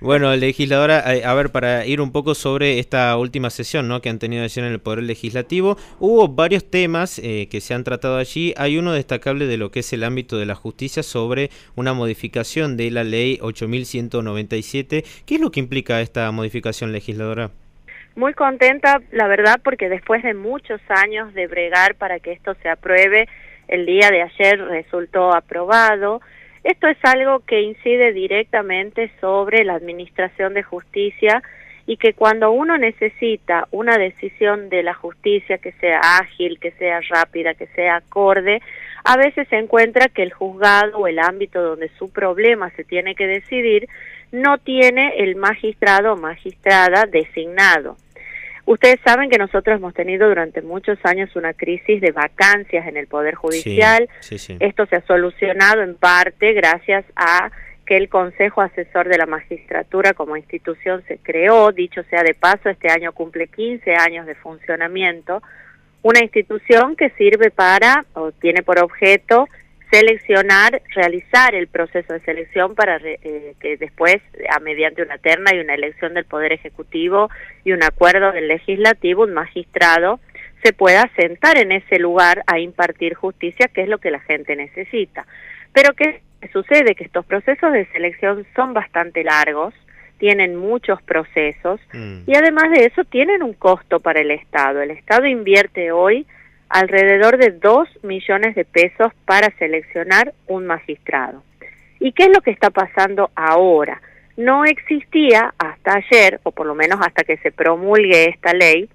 Bueno, legisladora, a ver, para ir un poco sobre esta última sesión, ¿no?, que han tenido ayer en el Poder Legislativo, hubo varios temas que se han tratado allí. Hay uno destacable de lo que es el ámbito de la justicia sobre una modificación de la ley 8197. ¿Qué es lo que implica esta modificación, legisladora? Muy contenta, la verdad, porque después de muchos años de bregar para que esto se apruebe, el día de ayer resultó aprobado. Esto es algo que incide directamente sobre la administración de justicia y que cuando uno necesita una decisión de la justicia que sea ágil, que sea rápida, que sea acorde, a veces se encuentra que el juzgado o el ámbito donde su problema se tiene que decidir no tiene el magistrado o magistrada designado. Ustedes saben que nosotros hemos tenido durante muchos años una crisis de vacancias en el Poder Judicial. Sí. Esto se ha solucionado en parte gracias a que el Consejo Asesor de la Magistratura como institución se creó. Dicho sea de paso, este año cumple 15 años de funcionamiento. Una institución que sirve para, o tiene por objeto, seleccionar, realizar el proceso de selección para que después, mediante una terna y una elección del Poder Ejecutivo y un acuerdo del Legislativo, un magistrado se pueda sentar en ese lugar a impartir justicia, que es lo que la gente necesita. Pero ¿qué sucede? Que estos procesos de selección son bastante largos, tienen muchos procesos y además de eso tienen un costo para el Estado. El Estado invierte hoy alrededor de 2 millones de pesos para seleccionar un magistrado. ¿Y qué es lo que está pasando ahora? No existía hasta ayer, o por lo menos hasta que se promulgue esta ley,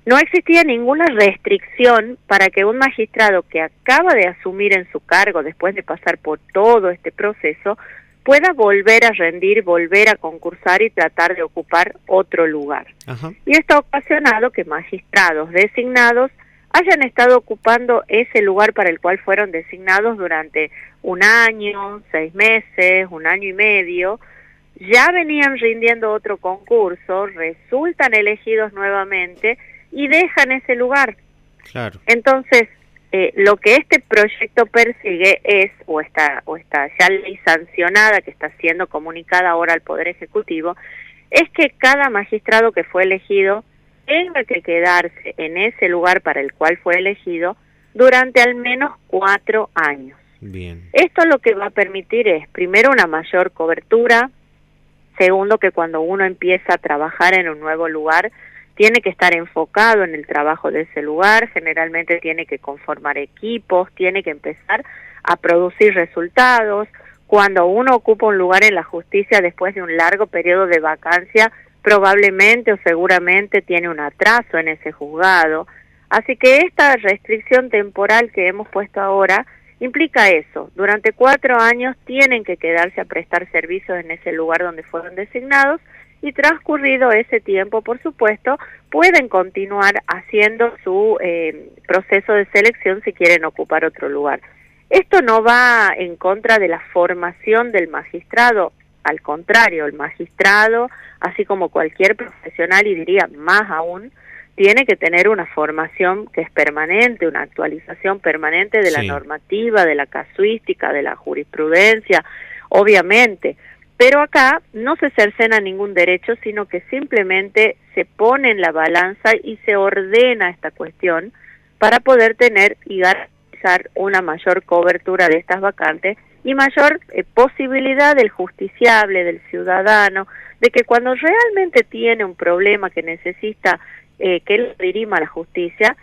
no existía ninguna restricción para que un magistrado que acaba de asumir en su cargo después de pasar por todo este proceso pueda volver a rendir, volver a concursar y tratar de ocupar otro lugar. Ajá. Y esto ha ocasionado que magistrados designados hayan estado ocupando ese lugar para el cual fueron designados durante un año, 6 meses, un año y medio, ya venían rindiendo otro concurso, resultan elegidos nuevamente y dejan ese lugar. Claro. Entonces, lo que este proyecto persigue es, o esta ya ley sancionada que está siendo comunicada ahora al Poder Ejecutivo, es que cada magistrado que fue elegido tenga que quedarse en ese lugar para el cual fue elegido durante al menos 4 años. Bien. Esto lo que va a permitir es, primero, una mayor cobertura, segundo, que cuando uno empieza a trabajar en un nuevo lugar, tiene que estar enfocado en el trabajo de ese lugar, generalmente tiene que conformar equipos, tiene que empezar a producir resultados. Cuando uno ocupa un lugar en la justicia después de un largo periodo de vacancia, probablemente o seguramente tiene un atraso en ese juzgado. Así que esta restricción temporal que hemos puesto ahora implica eso. Durante 4 años tienen que quedarse a prestar servicios en ese lugar donde fueron designados y transcurrido ese tiempo, por supuesto, pueden continuar haciendo su proceso de selección si quieren ocupar otro lugar. Esto no va en contra de la formación del magistrado. Al contrario, el magistrado, así como cualquier profesional, y diría más aún, tiene que tener una formación que es permanente, una actualización permanente de la normativa, de la casuística, de la jurisprudencia, obviamente. Pero acá no se cercena ningún derecho, sino que simplemente se pone en la balanza y se ordena esta cuestión para poder tener y garantizar una mayor cobertura de estas vacantes y mayor posibilidad del justiciable, del ciudadano, de que cuando realmente tiene un problema que necesita que lo dirima la justicia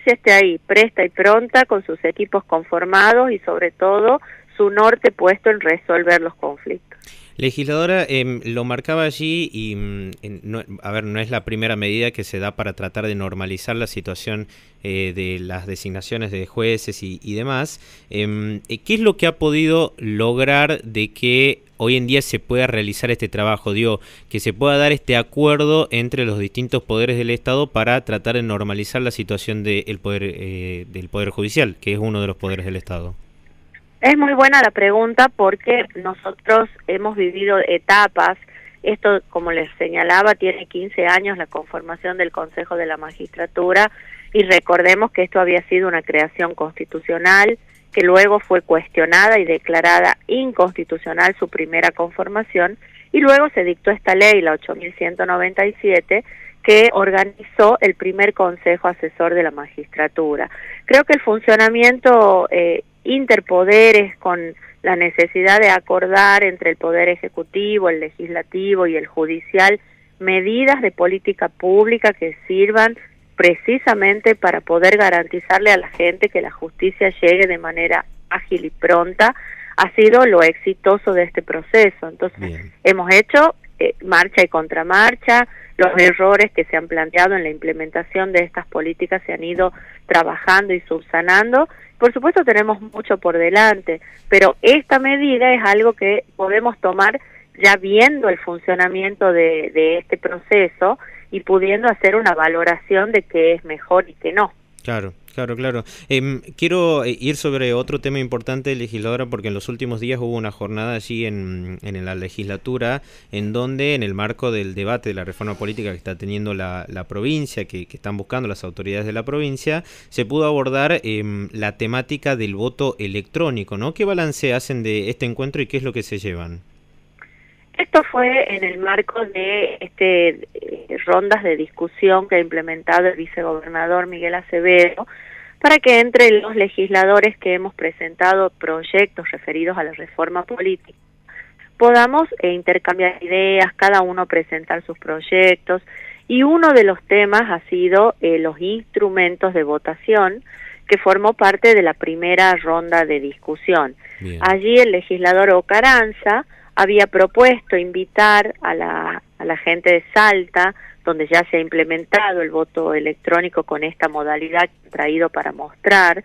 esté ahí, presta y pronta, con sus equipos conformados y sobre todo su norte puesto en resolver los conflictos. Legisladora, lo marcaba allí y, no es la primera medida que se da para tratar de normalizar la situación de las designaciones de jueces y demás. ¿Qué es lo que ha podido lograr de que hoy en día se pueda realizar este trabajo? Digo, que se pueda dar este acuerdo entre los distintos poderes del Estado para tratar de normalizar la situación del Poder Judicial, que es uno de los poderes del Estado. Es muy buena la pregunta porque nosotros hemos vivido etapas. Esto, como les señalaba, tiene 15 años la conformación del Consejo de la Magistratura y recordemos que esto había sido una creación constitucional que luego fue cuestionada y declarada inconstitucional su primera conformación y luego se dictó esta ley, la 8.197, que organizó el primer Consejo Asesor de la Magistratura. Creo que el funcionamiento interpoderes, con la necesidad de acordar entre el Poder Ejecutivo, el Legislativo y el Judicial medidas de política pública que sirvan precisamente para poder garantizarle a la gente que la justicia llegue de manera ágil y pronta, ha sido lo exitoso de este proceso. Entonces, hemos hecho marcha y contramarcha, los errores que se han planteado en la implementación de estas políticas se han ido trabajando y subsanando. Por supuesto tenemos mucho por delante, pero esta medida es algo que podemos tomar ya viendo el funcionamiento de este proceso y pudiendo hacer una valoración de qué es mejor y qué no. Claro. Quiero ir sobre otro tema importante, legisladora, porque en los últimos días hubo una jornada allí en la legislatura, en donde, en el marco del debate de la reforma política que está teniendo la provincia, que están buscando las autoridades de la provincia, se pudo abordar la temática del voto electrónico, ¿no? ¿Qué balance hacen de este encuentro y qué es lo que se llevan? Esto fue en el marco de rondas de discusión que ha implementado el vicegobernador Miguel Acevedo, para que entre los legisladores que hemos presentado proyectos referidos a la reforma política podamos intercambiar ideas, cada uno presentar sus proyectos, y uno de los temas ha sido los instrumentos de votación, que formó parte de la primera ronda de discusión. Bien. Allí el legislador Ocaranza había propuesto invitar a la gente de Salta, donde ya se ha implementado el voto electrónico con esta modalidad traído para mostrar,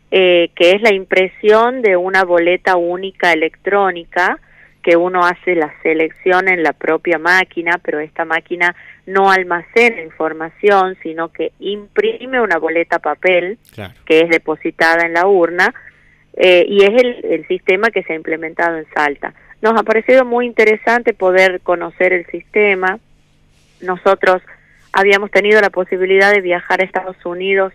que es la impresión de una boleta única electrónica, que uno hace la selección en la propia máquina, pero esta máquina no almacena información, sino que imprime una boleta papel, claro, que es depositada en la urna, y es el sistema que se ha implementado en Salta. Nos ha parecido muy interesante poder conocer el sistema. Nosotros habíamos tenido la posibilidad de viajar a Estados Unidos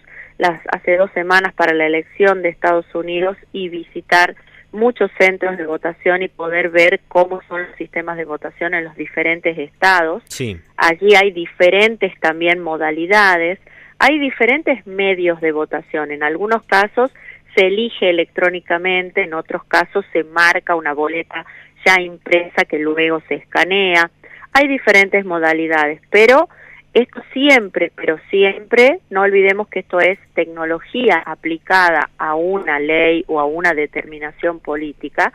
hace 2 semanas para la elección de Estados Unidos y visitar muchos centros de votación y poder ver cómo son los sistemas de votación en los diferentes estados. Sí. Allí hay diferentes también modalidades, hay diferentes medios de votación. En algunos casos se elige electrónicamente, en otros casos se marca una boleta ya impresa que luego se escanea. Hay diferentes modalidades, pero esto siempre, no olvidemos que esto es tecnología aplicada a una ley o a una determinación política.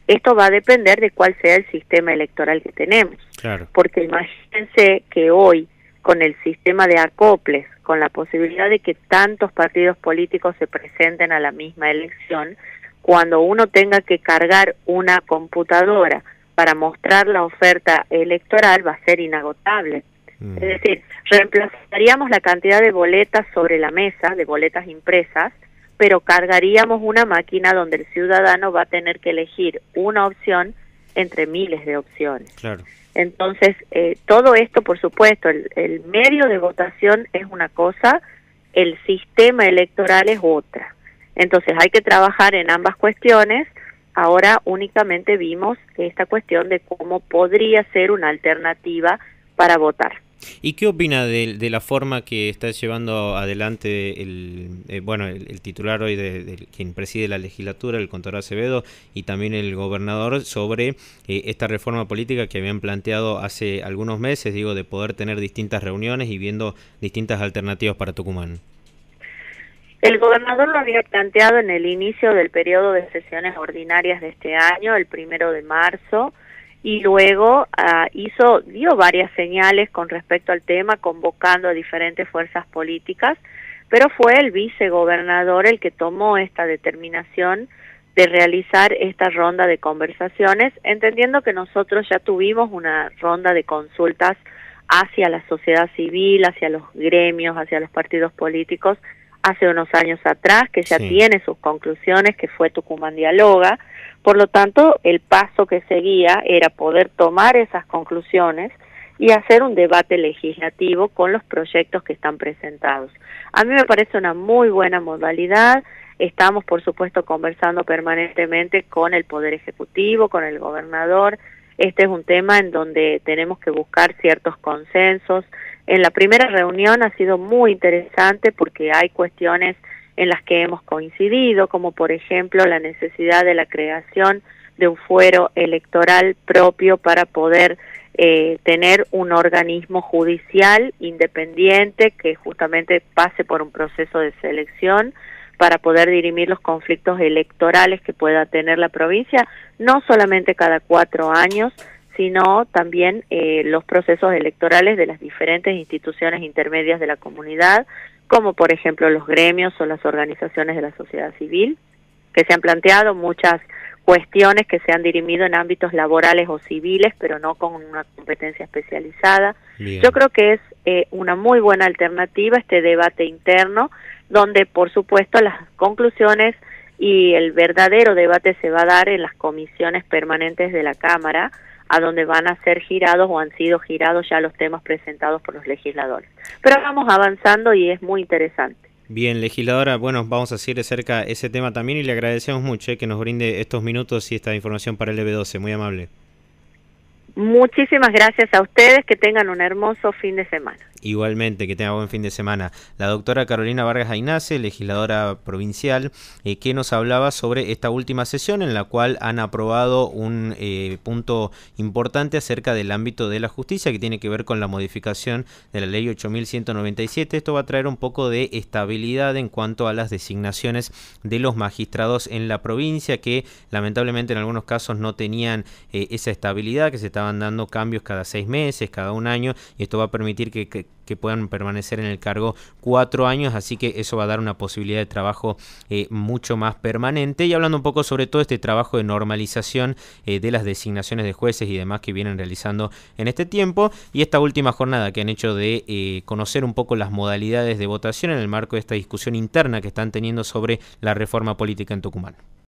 Esto va a depender de cuál sea el sistema electoral que tenemos. Claro. Porque imagínense que hoy, con el sistema de acoples, con la posibilidad de que tantos partidos políticos se presenten a la misma elección, cuando uno tenga que cargar una computadora para mostrar la oferta electoral, va a ser inagotable. Es decir, reemplazaríamos la cantidad de boletas sobre la mesa, de boletas impresas, pero cargaríamos una máquina donde el ciudadano va a tener que elegir una opción entre miles de opciones. Claro. Entonces, todo esto, por supuesto, el medio de votación es una cosa, el sistema electoral es otra. Entonces, hay que trabajar en ambas cuestiones. Ahora únicamente vimos esta cuestión de cómo podría ser una alternativa para votar. ¿Y qué opina de la forma que está llevando adelante el titular hoy de quien preside la legislatura, el contador Acevedo, y también el gobernador, sobre esta reforma política que habían planteado hace algunos meses, de poder tener distintas reuniones y viendo distintas alternativas para Tucumán? El gobernador lo había planteado en el inicio del periodo de sesiones ordinarias de este año, el 1 de marzo, y luego dio varias señales con respecto al tema, convocando a diferentes fuerzas políticas, pero fue el vicegobernador el que tomó esta determinación de realizar esta ronda de conversaciones, entendiendo que nosotros ya tuvimos una ronda de consultas hacia la sociedad civil, hacia los gremios, hacia los partidos políticos, hace unos años atrás, que ya tiene sus conclusiones, que fue Tucumán Dialoga. Por lo tanto, el paso que seguía era poder tomar esas conclusiones y hacer un debate legislativo con los proyectos que están presentados. A mí me parece una muy buena modalidad. Estamos, por supuesto, conversando permanentemente con el Poder Ejecutivo, con el gobernador. este es un tema en donde tenemos que buscar ciertos consensos. En la primera reunión ha sido muy interesante porque hay cuestiones en las que hemos coincidido, como por ejemplo la necesidad de la creación de un fuero electoral propio para poder tener un organismo judicial independiente que justamente pase por un proceso de selección para poder dirimir los conflictos electorales que pueda tener la provincia, no solamente cada 4 años, sino también los procesos electorales de las diferentes instituciones intermedias de la comunidad, como por ejemplo los gremios o las organizaciones de la sociedad civil, que se han planteado muchas cuestiones que se han dirimido en ámbitos laborales o civiles, pero no con una competencia especializada. Bien. Yo creo que es una muy buena alternativa este debate interno, donde por supuesto las conclusiones y el verdadero debate se va a dar en las comisiones permanentes de la Cámara, a donde van a ser girados o han sido girados ya los temas presentados por los legisladores. Pero vamos avanzando y es muy interesante. Bien, legisladora, bueno, vamos a seguir de cerca ese tema también y le agradecemos mucho que nos brinde estos minutos y esta información para el EB12, muy amable. Muchísimas gracias a ustedes, que tengan un hermoso fin de semana. Igualmente, que tenga buen fin de semana. La doctora Carolina Vargas Aynace, legisladora provincial, que nos hablaba sobre esta última sesión en la cual han aprobado un punto importante acerca del ámbito de la justicia que tiene que ver con la modificación de la ley 8.197. Esto va a traer un poco de estabilidad en cuanto a las designaciones de los magistrados en la provincia, que lamentablemente en algunos casos no tenían esa estabilidad, que se estaban dando cambios cada 6 meses, cada 1 año, y esto va a permitir que puedan permanecer en el cargo 4 años, así que eso va a dar una posibilidad de trabajo mucho más permanente. Y hablando un poco sobre todo este trabajo de normalización de las designaciones de jueces y demás que vienen realizando en este tiempo, y esta última jornada que han hecho de conocer un poco las modalidades de votación en el marco de esta discusión interna que están teniendo sobre la reforma política en Tucumán.